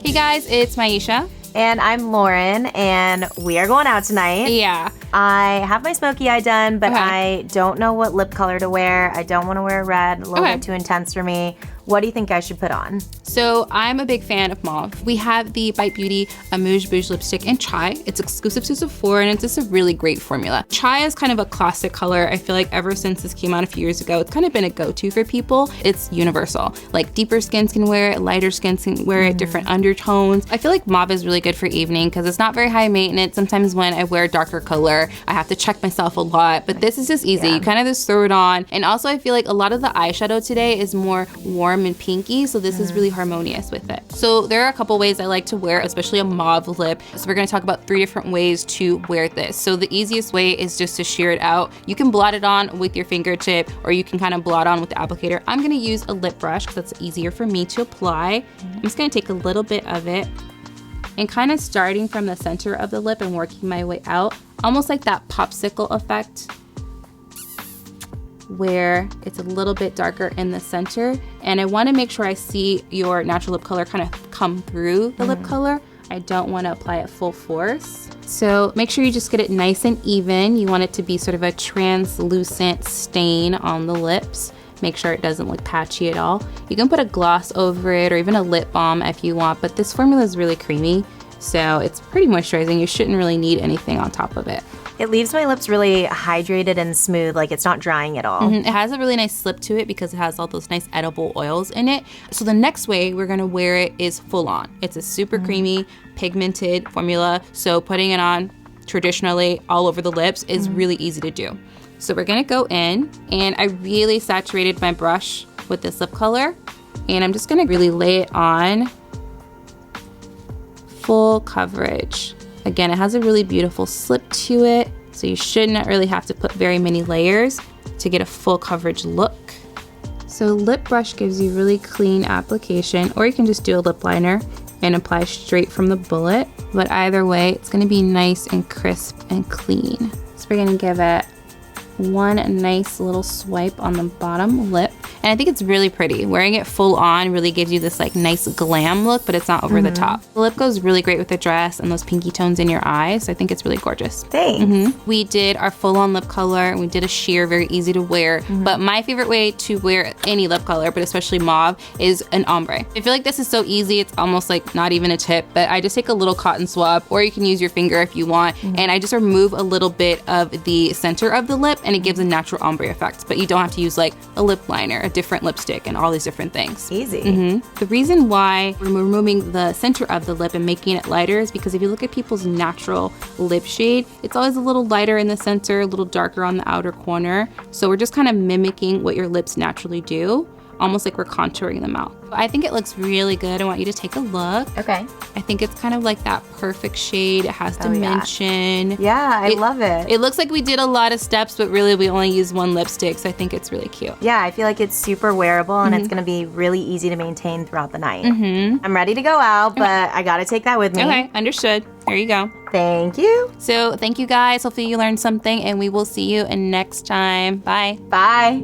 Hey guys, it's Myiesha. And I'm Lauren, and we are going out tonight. Yeah. I have my smoky eye done, but Okay. I don't know what lip color to wear. I don't want to wear red, a little bit too intense for me. What do you think I should put on? So I'm a big fan of Mauve. We have the Bite Beauty Amuse Bouche lipstick in Chai. It's exclusive to Sephora, and it's just a really great formula. Chai is kind of a classic color. I feel like ever since this came out a few years ago, it's kind of been a go-to for people. It's universal. Like deeper skins can wear it, lighter skins can wear it, different undertones. I feel like Mauve is really good for evening because it's not very high maintenance. Sometimes when I wear a darker color, I have to check myself a lot, but this is just easy. You kind of just throw it on. And also I feel like a lot of the eyeshadow today is more warm and pinky, so this is really harmonious with it. So there are a couple ways I like to wear, especially a mauve lip. So we're gonna talk about 3 different ways to wear this. So the easiest way is just to sheer it out. You can blot it on with your fingertip, or you can kind of blot on with the applicator. I'm gonna use a lip brush because that's easier for me to apply. I'm just gonna take a little bit of it and kind of starting from the center of the lip and working my way out, almost like that popsicle effect, where it's a little bit darker in the center. And I want to make sure I see your natural lip color kind of come through the lip color. I don't want to apply it full force. So make sure you just get it nice and even. You want it to be sort of a translucent stain on the lips. Make sure it doesn't look patchy at all. You can put a gloss over it or even a lip balm if you want, but this formula is really creamy, so it's pretty moisturizing. You shouldn't really need anything on top of it. It leaves my lips really hydrated and smooth, like it's not drying at all. It has a really nice slip to it because it has all those nice edible oils in it. So the next way we're gonna wear it is full on. It's a super creamy, pigmented formula, so putting it on traditionally all over the lips is really easy to do. So we're gonna go in, and I really saturated my brush with this lip color, and I'm just gonna really lay it on full coverage. Again, it has a really beautiful slip to it, so you should not really have to put very many layers to get a full coverage look. So lip brush gives you really clean application, or you can just do a lip liner and apply straight from the bullet. But either way, it's gonna be nice and crisp and clean. So we're gonna give it one nice little swipe on the bottom lip. And I think it's really pretty. Wearing it full on really gives you this like nice glam look, but it's not over the top. The lip goes really great with the dress and those pinky tones in your eyes. So I think it's really gorgeous. Thanks. We did our full on lip color. We did a sheer, very easy to wear. But my favorite way to wear any lip color, but especially mauve, is an ombre. I feel like this is so easy. It's almost like not even a tip, but I just take a little cotton swab, or you can use your finger if you want. And I just remove a little bit of the center of the lip, and it gives a natural ombre effect. But you don't have to use like a lip liner, a different lipstick, and all these different things. Easy. The reason why we're removing the center of the lip and making it lighter is because if you look at people's natural lip shade, it's always a little lighter in the center, a little darker on the outer corner. So we're just kind of mimicking what your lips naturally do, almost like we're contouring them out. I think it looks really good. I want you to take a look. Okay. I think it's kind of like that perfect shade. It has dimension. Yeah, I love it. It looks like we did a lot of steps, but really we only used one lipstick, so I think it's really cute. Yeah, I feel like it's super wearable, and it's gonna be really easy to maintain throughout the night. I'm ready to go out, but I gotta take that with me. Okay, understood. There you go. Thank you. So thank you guys. Hopefully you learned something, and we will see you in next time. Bye. Bye.